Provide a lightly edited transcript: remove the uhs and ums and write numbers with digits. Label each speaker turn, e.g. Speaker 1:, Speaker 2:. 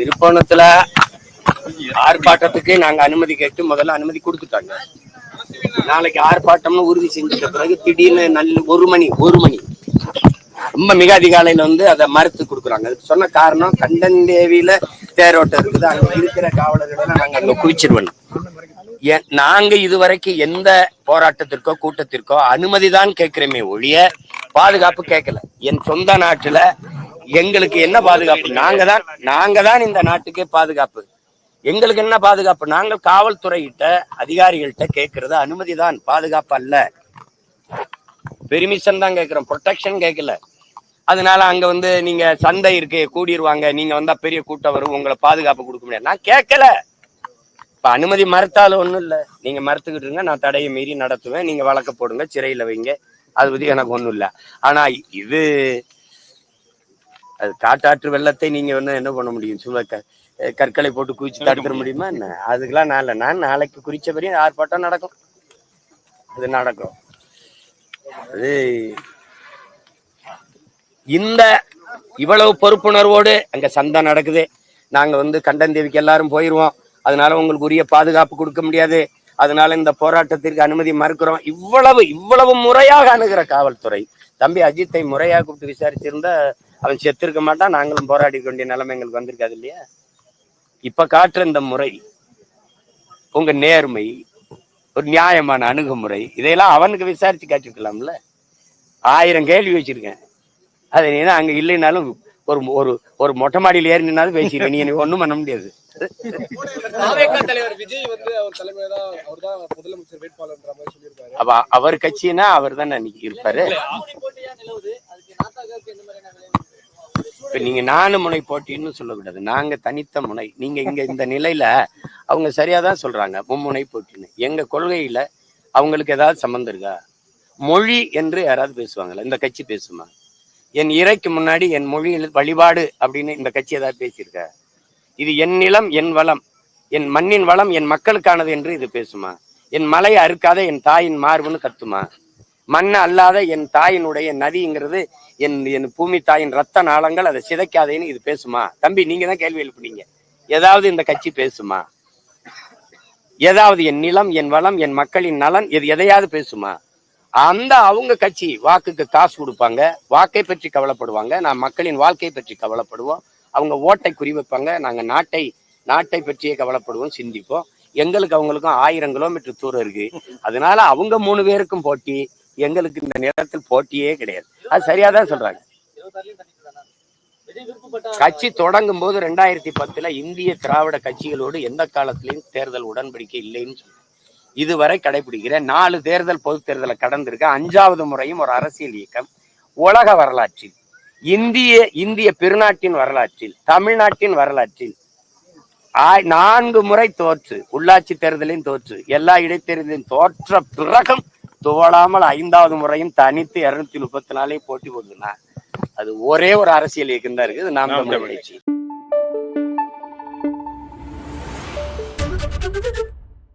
Speaker 1: திருப்போணத்துல ஆர்ப்பாட்டத்துக்கு நாங்க அனுமதி கேட்டு முதல்ல அனுமதி கொடுத்துட்டாங்க. நாளைக்கு ஆர்ப்பாட்டம்னு உறுதி செஞ்சிட்ட பிறகு திடீர்னு ஒரு மணி ரொம்ப மிக அதிகாலையில அதை மறுத்து கொடுக்குறாங்க. அதுக்கு சொன்ன காரணம் கண்டந்தேவியில தேரோட்டம் இருக்குது, அங்க இருக்கிற காவலர்களை நாங்க அங்க குவிச்சிருவோம். நாங்க இதுவரைக்கும் எந்த போராட்டத்திற்கோ கூட்டத்திற்கோ அனுமதிதான் கேட்கிறோமே ஒழிய பாதுகாப்பு கேட்கல. என் சொந்த நாட்டுல எங்களுக்கு என்ன பாதுகாப்பு? நாங்க தான் இந்த நாட்டுக்கே பாதுகாப்பு. எங்களுக்கு என்ன பாதுகாப்பு? நாங்கள் காவல்துறையிட்ட அதிகாரிகள்கிட்ட கேட்கறது அனுமதிதான், பாதுகாப்பு அல்ல. பெர்மிஷன் தான் கேட்கிறோம், ப்ரொடெக்ஷன் கேட்கல. அதனால அங்க நீங்க சந்தை இருக்கு கூடிருவாங்க, நீங்க வந்தா பெரிய கூட்டம் வரும், உங்களை பாதுகாப்பு கொடுக்க முடியாது. நான் கேட்கல. இப்ப அனுமதி மறுத்தாலும் ஒண்ணும் இல்ல, நீங்க மறுத்துக்கிட்டு இருங்க, நான் தடையை மீறி நடத்துவேன், நீங்க வழக்க போடுங்க, சிறையில வைங்க, அது பத்தி எனக்கு ஒண்ணும் இல்ல. ஆனா இது அது காட்டாற்று வெள்ளத்தை நீங்க என்ன பண்ண முடியும்? சும்மா கற்களை போட்டு குவிச்சு தடுக்கிற முடியுமா என்ன? அதுக்கெல்லாம் நான் நாளைக்கு குறிச்ச வரையும் ஆர்ப்பாட்டம் நடக்கும், அது நடக்கும். அது இந்த இவ்வளவு பொறுப்புணர்வோடு அங்க சண்டை நடக்குது. நாங்க கண்டந்தேவிக்கு எல்லாரும் போயிருவோம், அதனால உங்களுக்கு உரிய பாதுகாப்பு கொடுக்க முடியாது, அதனால இந்த போராட்டத்திற்கு அனுமதி மறுக்கிறோம். இவ்வளவு முறையாக அணுகிற காவல்துறை தம்பி அஜித்தை முறையாக கூப்பிட்டு விசாரிச்சிருந்தா அவன் செத்திருக்க மாட்டான், நாங்களும் போராடி வேண்டிய நிலைமை எங்களுக்கு வந்திருக்காது இல்லையா? இப்ப காட்டுற இந்த முறை, உங்க நேர்மை, ஒரு நியாயமான அணுகுமுறை, இதையெல்லாம் அவனுக்கு விசாரிச்சு காட்டிருக்கலாம்ல. 1000 கேள்வி வச்சிருக்கேன். அது நீ அங்க இல்லைனாலும் ஒரு ஒரு ஒரு மொட்டை மாடியில் ஏறினாலும் பேசிடுவேன், நீ எனக்கு ஒண்ணும் பண்ண முடியாது. அவர் கட்சினா அவர் தானே அன்னைக்கு இருப்பாரு. இப்ப நீங்க 4 முனை போட்டின்னு சொல்லக்கூடாது, நாங்க தனித்த முனை. நீங்க இங்க இந்த நிலையில அவங்க சரியாதான் சொல்றாங்க மும்முனை போட்டின்னு. எங்க கொள்கையில அவங்களுக்கு ஏதாவது சம்பந்தம் இருக்கா? மொழி என்று யாராவது பேசுவாங்களா? இந்த கட்சி பேசுமா? என் இறைக்கு முன்னாடி என் மொழியில் வழிபாடு அப்படின்னு இந்த கட்சி ஏதாவது பேசியிருக்க? இது என் நிலம், என் வளம், என் மண்ணின் வளம், என் மக்களுக்கானது என்று இது பேசுமா? என் மலை அறுக்காத என் தாயின் மார்புன்னு கத்துமா? மண் அல்லாத என் தாயினுடைய நதிங்கிறது என் பூமி தாயின் ரத்த நாளங்கள், அதை சிதைக்காதேன்னு இது பேசுமா? தம்பி நீங்க தான் கேள்வி எழுப்புனீங்க, ஏதாவது இந்த கட்சி பேசுமா? ஏதாவது என் நிலம், என் வளம், என் மக்களின் நலன், எதையாவது பேசுமா? அவங்க கட்சி வாக்குக்கு காசு கொடுப்பாங்க, வாக்கை பற்றி கவலைப்படுவாங்க. நான் மக்களின் வாழ்க்கை பற்றி கவலைப்படுவோம். அவங்க ஓட்டை குறிவைப்பாங்க, நாங்க நாட்டை பற்றியே கவலைப்படுவோம், சிந்திப்போம். எங்களுக்கு அவங்களுக்கும் 1000 கிலோமீட்டர் தூரம் இருக்கு. அதனால அவங்க 3 பேருக்கும் போட்டி, எங்களுக்கு இந்த நேரத்தில் போட்டியே கிடையாது. அது சரியாதான் சொல்றாங்க. கட்சி தொடங்கும் போது 2010 இந்திய திராவிட கட்சிகளோடு எந்த காலத்திலையும் தேர்தல் உடன்படிக்கை இல்லைன்னு சொல்லி இதுவரை கடைபிடிக்கிற 4 தேர்தல் பொது தேர்தலை கடந்திருக்க 5வது முறையும் ஒரு அரசியல் இயக்கம் உலக வரலாற்றில், இந்திய பெருநாட்டின் வரலாற்றில், தமிழ்நாட்டின் வரலாற்றில் 4 முறை தோற்று, உள்ளாட்சி தேர்தலையும் தோற்று, எல்லா இடைத்தேர்தலையும் தோற்ற பிறகும் துவளாமல் 5வது முறையும் தனித்து 234 போட்டி போடுதுன்னா அது ஒரே ஒரு அரசியல் இயக்கம் தான் இருக்குது, நாம் தமிழர் கட்சி.